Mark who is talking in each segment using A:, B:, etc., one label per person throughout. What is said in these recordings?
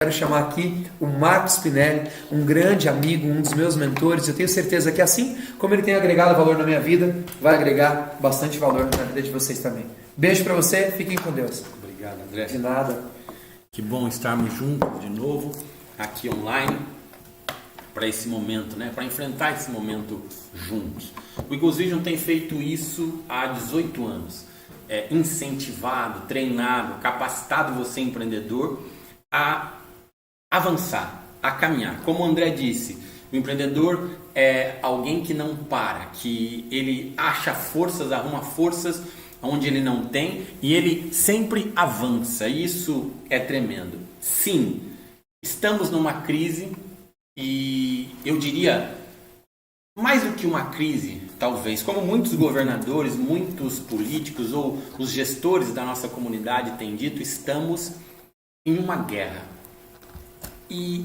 A: Quero chamar aqui o Marcos Spinelli, um grande amigo, um dos meus mentores. Eu tenho certeza que assim como ele tem agregado valor na minha vida, vai agregar bastante valor na vida de vocês também. Beijo para você, fiquem com Deus.
B: Obrigado, André.
A: De nada.
B: Que bom estarmos juntos de novo, aqui online, para esse momento, né? Para enfrentar esse momento juntos. O Eagles Vision tem feito isso há 18 anos. Incentivado, treinado, capacitado você, empreendedor, a avançar, a caminhar. Como o André disse, o empreendedor é alguém que não para, que ele acha forças, arruma forças onde ele não tem e ele sempre avança. Isso é tremendo. Sim, estamos numa crise e eu diria mais do que uma crise, talvez, como muitos governadores, muitos políticos ou os gestores da nossa comunidade têm dito, estamos em uma guerra. E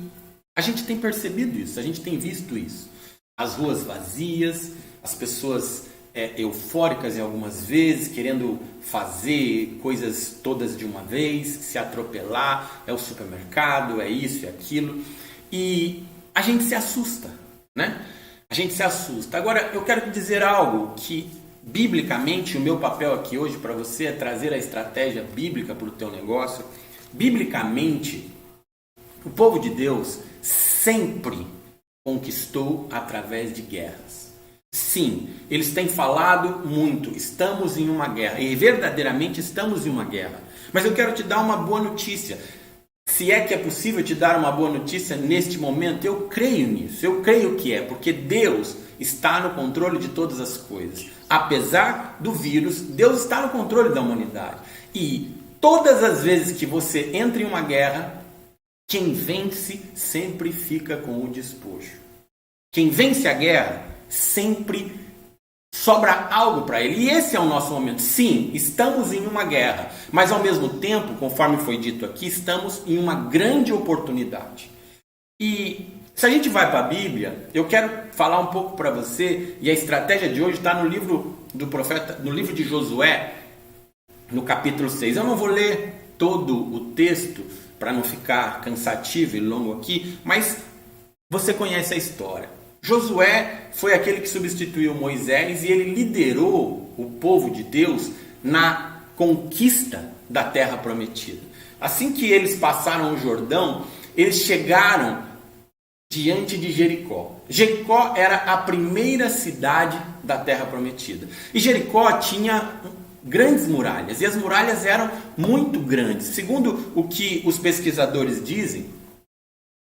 B: a gente tem percebido isso, a gente tem visto isso. As ruas vazias, as pessoas eufóricas em algumas vezes, querendo fazer coisas todas de uma vez, se atropelar, é o supermercado, é isso, é aquilo. E a gente se assusta, né? A gente se assusta. Agora, eu quero te dizer algo que, biblicamente, o meu papel aqui hoje para você é trazer a estratégia bíblica para o teu negócio. Biblicamente, o povo de Deus sempre conquistou através de guerras. Sim, eles têm falado muito, estamos em uma guerra, e verdadeiramente estamos em uma guerra. Mas eu quero te dar uma boa notícia. Se é que é possível te dar uma boa notícia neste momento, eu creio nisso, eu creio que é, porque Deus está no controle de todas as coisas. Apesar do vírus, Deus está no controle da humanidade. E todas as vezes que você entra em uma guerra, quem vence sempre fica com o despojo. Quem vence a guerra sempre sobra algo para ele. E esse é o nosso momento. Sim, estamos em uma guerra, mas ao mesmo tempo, conforme foi dito aqui, estamos em uma grande oportunidade. E se a gente vai para a Bíblia, eu quero falar um pouco para você, e a estratégia de hoje está no livro do profeta, no livro de Josué, no capítulo 6. Eu não vou ler todo o texto para não ficar cansativo e longo aqui, mas você conhece a história. Josué foi aquele que substituiu Moisés e ele liderou o povo de Deus na conquista da terra prometida. Assim que eles passaram o Jordão, eles chegaram diante de Jericó. Jericó era a primeira cidade da terra prometida. E Jericó tinha grandes muralhas, e as muralhas eram muito grandes. Segundo o que os pesquisadores dizem,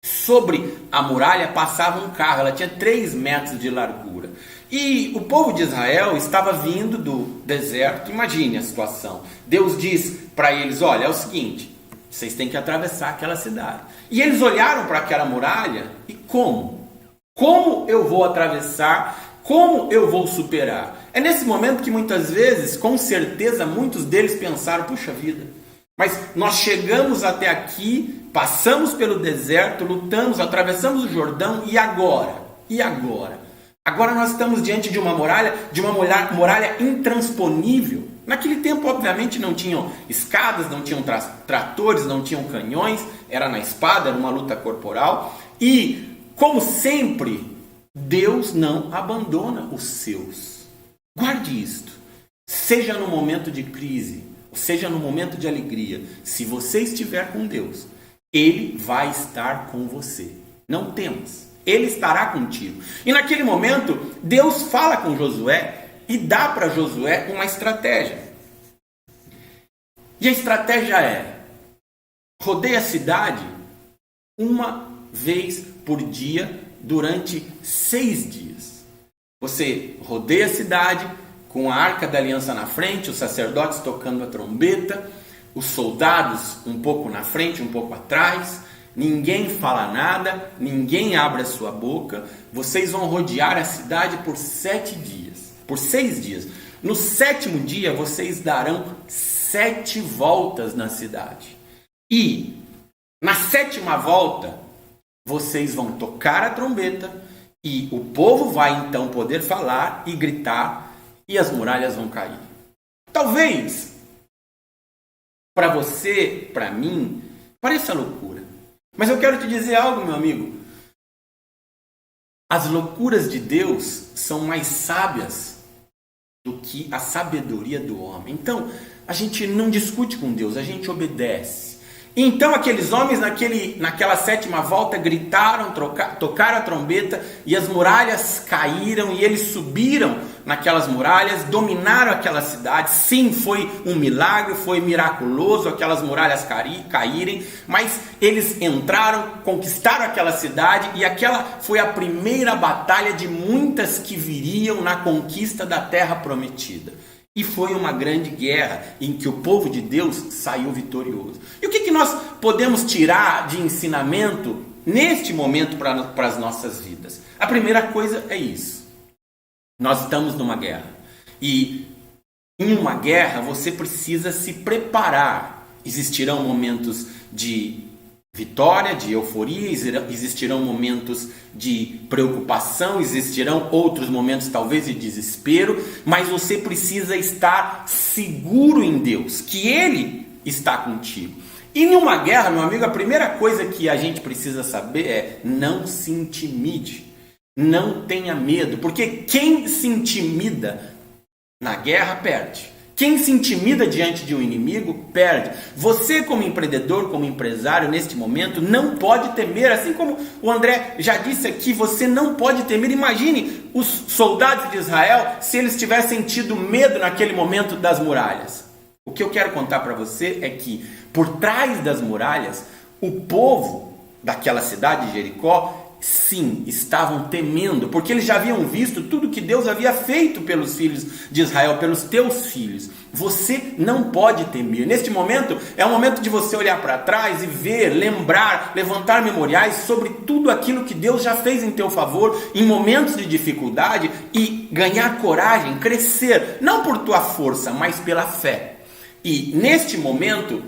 B: sobre a muralha passava um carro, ela tinha 3 metros de largura. E o povo de Israel estava vindo do deserto, imagine a situação. Deus diz para eles, olha, é o seguinte, vocês têm que atravessar aquela cidade. E eles olharam para aquela muralha e como? Como eu vou atravessar? Como eu vou superar? É nesse momento que muitas vezes, com certeza, muitos deles pensaram, puxa vida, mas nós chegamos até aqui, passamos pelo deserto, lutamos, atravessamos o Jordão e agora? E agora? Agora nós estamos diante de uma muralha intransponível. Naquele tempo, obviamente, não tinham escadas, não tinham tratores, não tinham canhões, era na espada, era uma luta corporal. E, como sempre, Deus não abandona os seus. Guarde isto. Seja no momento de crise, seja no momento de alegria, se você estiver com Deus, Ele vai estar com você. Não temas, Ele estará contigo. E naquele momento, Deus fala com Josué e dá para Josué uma estratégia. E a estratégia é: rodeie a cidade uma vez por dia durante 6 dias. Você rodeia a cidade com a Arca da Aliança na frente, os sacerdotes tocando a trombeta, os soldados um pouco na frente, um pouco atrás, ninguém fala nada, ninguém abre a sua boca. Vocês vão rodear a cidade por 7 dias, por 6 dias. No 7º dia, vocês darão 7 voltas na cidade. E na 7ª volta, vocês vão tocar a trombeta e o povo vai então poder falar e gritar e as muralhas vão cair. Talvez para você, para mim, pareça loucura. Mas eu quero te dizer algo, meu amigo. As loucuras de Deus são mais sábias do que a sabedoria do homem. Então, a gente não discute com Deus, a gente obedece. Então aqueles homens naquela sétima volta gritaram, tocaram a trombeta e as muralhas caíram e eles subiram naquelas muralhas, dominaram aquela cidade. Sim, foi um milagre, foi miraculoso aquelas muralhas caírem, mas eles entraram, conquistaram aquela cidade e aquela foi a primeira batalha de muitas que viriam na conquista da terra prometida. E foi uma grande guerra em que o povo de Deus saiu vitorioso. E o que nós podemos tirar de ensinamento neste momento para as nossas vidas? A primeira coisa é isso. Nós estamos numa guerra. E em uma guerra você precisa se preparar. Existirão momentos de vitória, de euforia, existirão momentos de preocupação, existirão outros momentos talvez de desespero, mas você precisa estar seguro em Deus, que Ele está contigo. E numa guerra, meu amigo, a primeira coisa que a gente precisa saber é: não se intimide, não tenha medo, porque quem se intimida na guerra perde. Quem se intimida diante de um inimigo, perde. Você como empreendedor, como empresário, neste momento, não pode temer. Assim como o André já disse aqui, você não pode temer. Imagine os soldados de Israel se eles tivessem tido medo naquele momento das muralhas. O que eu quero contar para você é que, por trás das muralhas, o povo daquela cidade de Jericó, sim, estavam temendo, porque eles já haviam visto tudo que Deus havia feito pelos filhos de Israel, pelos teus filhos. Você não pode temer. Neste momento, é o momento de você olhar para trás e ver, lembrar, levantar memoriais sobre tudo aquilo que Deus já fez em teu favor, em momentos de dificuldade, e ganhar coragem, crescer, não por tua força, mas pela fé. E neste momento,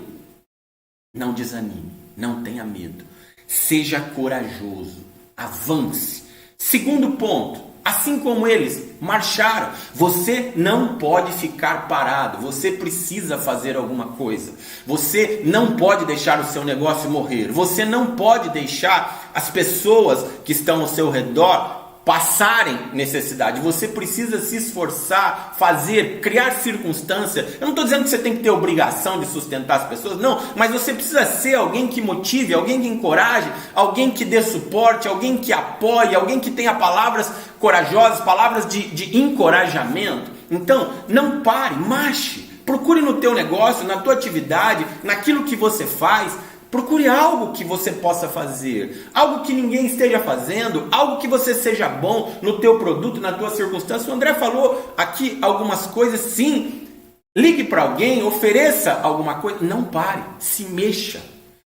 B: não desanime, não tenha medo, seja corajoso. Avance. Segundo ponto, assim como eles marcharam, você não pode ficar parado, você precisa fazer alguma coisa. Você não pode deixar o seu negócio morrer, você não pode deixar as pessoas que estão ao seu redor passarem necessidade. Você precisa se esforçar, fazer, criar circunstância. Eu não estou dizendo que você tem que ter obrigação de sustentar as pessoas, não, mas você precisa ser alguém que motive, alguém que encoraje, alguém que dê suporte, alguém que apoie, alguém que tenha palavras corajosas, palavras de encorajamento. Então, não pare, marche, procure no teu negócio, na tua atividade, naquilo que você faz. Procure algo que você possa fazer, algo que ninguém esteja fazendo, algo que você seja bom no teu produto, na tua circunstância. O André falou aqui algumas coisas, sim. Ligue para alguém, ofereça alguma coisa. Não pare, se mexa.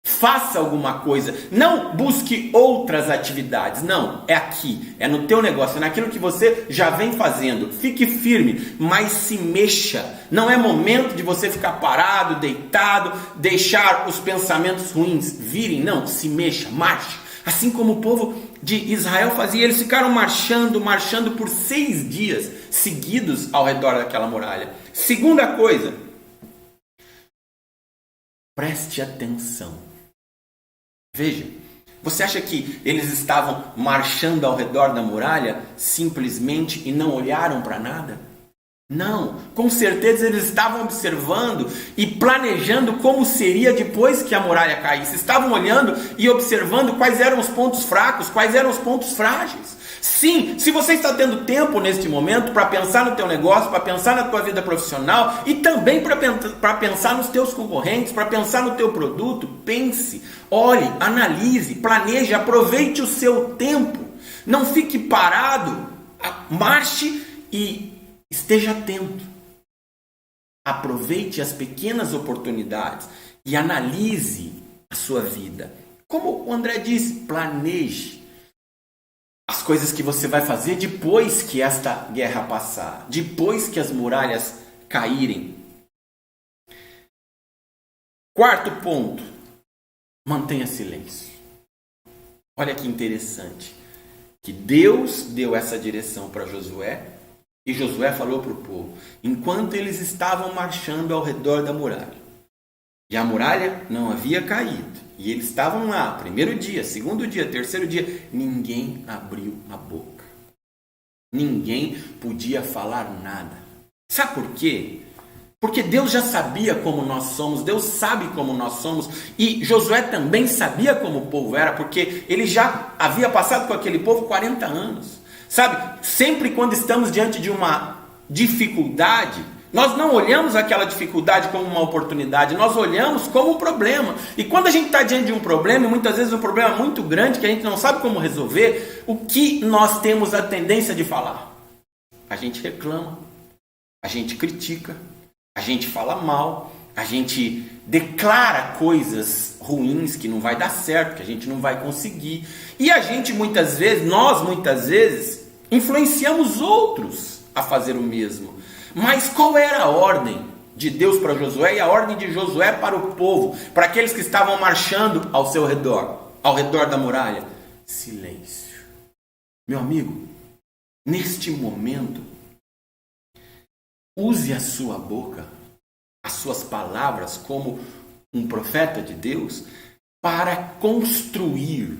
B: Faça alguma coisa. Não busque outras atividades. Não, é aqui, é no teu negócio, é naquilo que você já vem fazendo. Fique firme, mas se mexa. Não é momento de você ficar parado, deitado, deixar os pensamentos ruins virem. Não, se mexa, marche. Assim como o povo de Israel fazia, eles ficaram marchando por 6 dias seguidos ao redor daquela muralha. Segunda coisa, preste atenção. Veja, você acha que eles estavam marchando ao redor da muralha simplesmente e não olharam para nada? Não, com certeza eles estavam observando e planejando como seria depois que a muralha caísse. Estavam olhando e observando quais eram os pontos fracos, quais eram os pontos frágeis. Sim, se você está tendo tempo neste momento para pensar no teu negócio, para pensar na tua vida profissional e também para pensar nos teus concorrentes, para pensar no teu produto, pense, olhe, analise, planeje, aproveite o seu tempo. Não fique parado, marche e esteja atento. Aproveite as pequenas oportunidades e analise a sua vida. Como o André disse, planeje as coisas que você vai fazer depois que esta guerra passar, depois que as muralhas caírem. Quarto ponto, mantenha silêncio. Olha que interessante, que Deus deu essa direção para Josué, e Josué falou para o povo, enquanto eles estavam marchando ao redor da muralha. E a muralha não havia caído. E eles estavam lá, primeiro dia, segundo dia, terceiro dia. Ninguém abriu a boca. Ninguém podia falar nada. Sabe por quê? Porque Deus já sabia como nós somos, Deus sabe como nós somos, e Josué também sabia como o povo era, porque ele já havia passado com aquele povo 40 anos. Sabe, sempre quando estamos diante de uma dificuldade, nós não olhamos aquela dificuldade como uma oportunidade, nós olhamos como um problema. E quando a gente está diante de um problema, e muitas vezes um problema muito grande, que a gente não sabe como resolver, o que nós temos a tendência de falar? A gente reclama, a gente critica, a gente fala mal, a gente declara coisas ruins que não vai dar certo, que a gente não vai conseguir. E a gente nós muitas vezes, influenciamos outros a fazer o mesmo. Mas qual era a ordem de Deus para Josué e a ordem de Josué para o povo, para aqueles que estavam marchando ao seu redor, ao redor da muralha? Silêncio. Meu amigo, neste momento, use a sua boca, as suas palavras como um profeta de Deus para construir,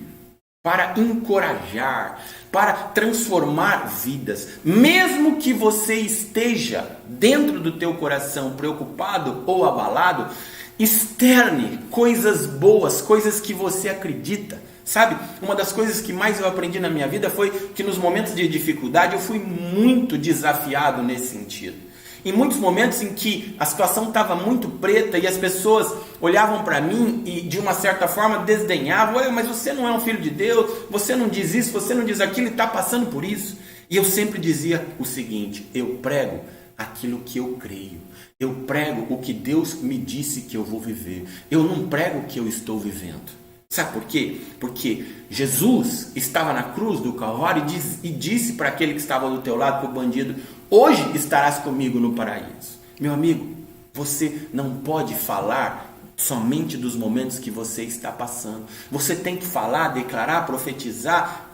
B: para encorajar, para transformar vidas. Mesmo que você esteja dentro do teu coração preocupado ou abalado, externe coisas boas, coisas que você acredita. Sabe, uma das coisas que mais eu aprendi na minha vida foi que nos momentos de dificuldade eu fui muito desafiado nesse sentido. Em muitos momentos em que a situação estava muito preta e as pessoas olhavam para mim e de uma certa forma desdenhavam: mas você não é um filho de Deus, você não diz isso, você não diz aquilo e está passando por isso. E eu sempre dizia o seguinte: eu prego aquilo que eu creio, eu prego o que Deus me disse que eu vou viver, eu não prego o que eu estou vivendo. Sabe por quê? Porque Jesus estava na cruz do Calvário e disse para aquele que estava do teu lado, para o bandido: hoje estarás comigo no paraíso. Meu amigo, você não pode falar somente dos momentos que você está passando. Você tem que falar, declarar, profetizar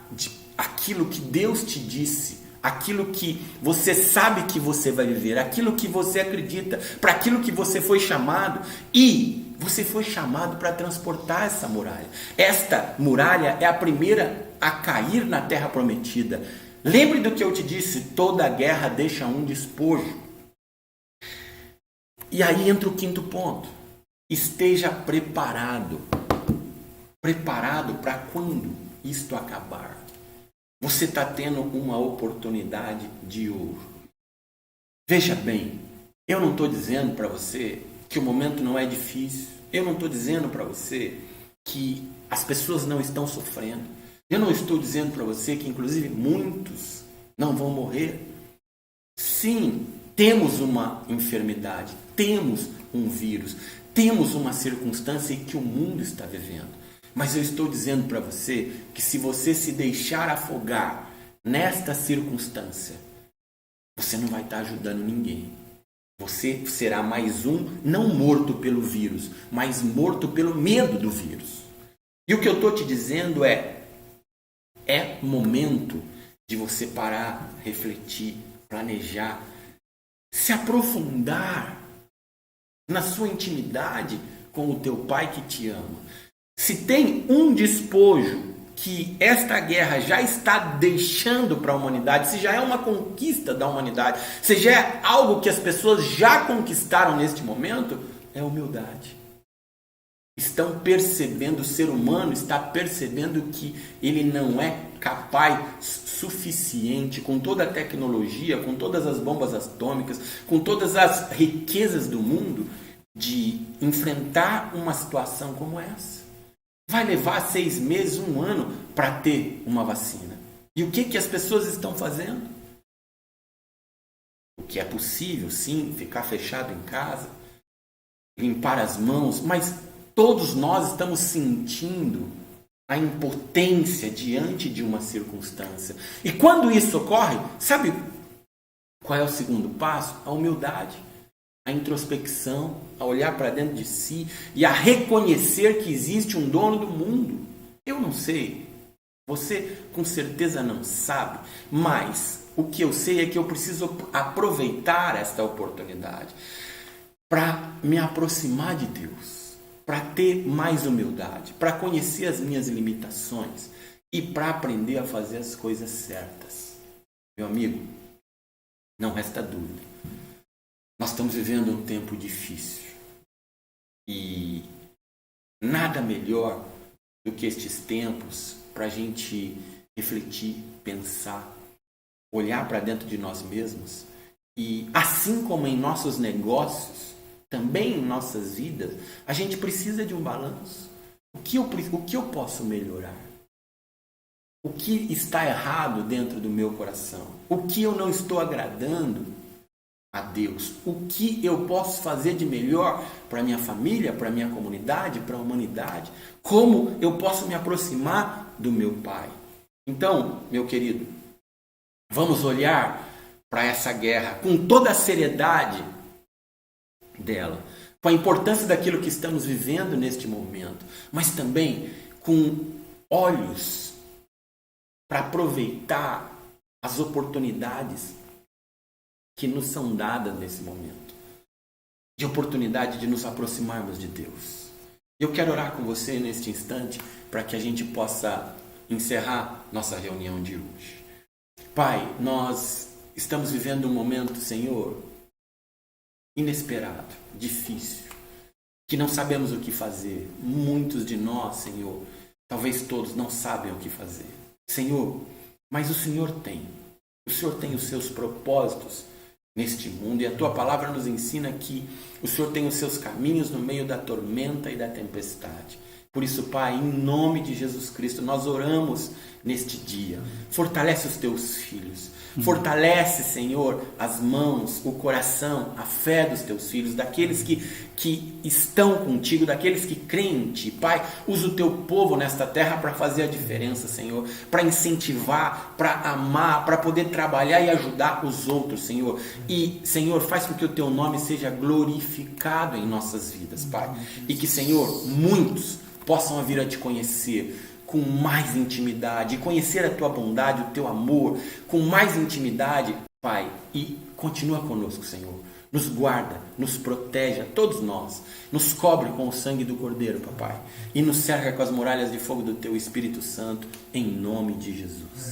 B: aquilo que Deus te disse, aquilo que você sabe que você vai viver, aquilo que você acredita, para aquilo que você foi chamado. E você foi chamado para transportar essa muralha. Esta muralha é a primeira a cair na terra prometida. Lembre do que eu te disse: toda guerra deixa um despojo. E aí entra o quinto ponto: esteja preparado. Preparado para quando isto acabar. Você está tendo uma oportunidade de ouro. Veja bem, eu não estou dizendo para você que o momento não é difícil. Eu não estou dizendo para você que as pessoas não estão sofrendo. Eu não estou dizendo para você que, inclusive, muitos não vão morrer. Sim, temos uma enfermidade, temos um vírus, temos uma circunstância que o mundo está vivendo. Mas eu estou dizendo para você que se você se deixar afogar nesta circunstância, você não vai estar ajudando ninguém. Você será mais um, não morto pelo vírus, mas morto pelo medo do vírus. E o que eu estou te dizendo é momento de você parar, refletir, planejar, se aprofundar na sua intimidade com o teu Pai que te ama. Se tem um despojo que esta guerra já está deixando para a humanidade, se já é uma conquista da humanidade, se já é algo que as pessoas já conquistaram neste momento, é a humildade. Estão percebendo, o ser humano está percebendo que ele não é capaz suficiente, com toda a tecnologia, com todas as bombas atômicas, com todas as riquezas do mundo, de enfrentar uma situação como essa. Vai levar 6 meses, 1 ano para ter uma vacina. E o que as pessoas estão fazendo? O que é possível, sim, ficar fechado em casa, limpar as mãos, mas todos nós estamos sentindo a impotência diante de uma circunstância. E quando isso ocorre, sabe qual é o segundo passo? A humildade. A introspecção, a olhar para dentro de si e a reconhecer que existe um dono do mundo. Eu não sei, você com certeza não sabe, mas o que eu sei é que eu preciso aproveitar esta oportunidade para me aproximar de Deus. para ter mais humildade, para conhecer as minhas limitações e para aprender a fazer as coisas certas. Meu amigo, não resta dúvida. Nós estamos vivendo um tempo difícil e nada melhor do que estes tempos para a gente refletir, pensar, olhar para dentro de nós mesmos e, assim como em nossos negócios, também em nossas vidas, a gente precisa de um balanço. O que eu posso melhorar? O que está errado dentro do meu coração? O que eu não estou agradando a Deus? O que eu posso fazer de melhor para a minha família, para a minha comunidade, para a humanidade? Como eu posso me aproximar do meu Pai? Então, meu querido, vamos olhar para essa guerra com toda a seriedade dela, com a importância daquilo que estamos vivendo neste momento, mas também com olhos para aproveitar as oportunidades que nos são dadas nesse momento, de oportunidade de nos aproximarmos de Deus. Eu quero orar com você neste instante para que a gente possa encerrar nossa reunião de hoje. Pai, nós estamos vivendo um momento, Senhor, inesperado, difícil, que não sabemos o que fazer. Muitos de nós, Senhor, talvez todos não sabem o que fazer. Senhor, mas o Senhor tem os seus propósitos neste mundo e a Tua palavra nos ensina que o Senhor tem os seus caminhos no meio da tormenta e da tempestade. Por isso, Pai, em nome de Jesus Cristo, nós oramos neste dia. Fortalece os Teus filhos. Fortalece, Senhor, as mãos, o coração, a fé dos Teus filhos, daqueles que estão contigo, daqueles que creem em Ti. Pai, usa o Teu povo nesta terra para fazer a diferença, Senhor, para incentivar, para amar, para poder trabalhar e ajudar os outros, Senhor. E, Senhor, faz com que o Teu nome seja glorificado em nossas vidas, Pai. E que, Senhor, muitos possam vir a Te conhecer com mais intimidade, conhecer a Tua bondade, o Teu amor, com mais intimidade, Pai, e continua conosco, Senhor. Nos guarda, nos protege, a todos nós, nos cobre com o sangue do Cordeiro, Papai, e nos cerca com as muralhas de fogo do Teu Espírito Santo, em nome de Jesus.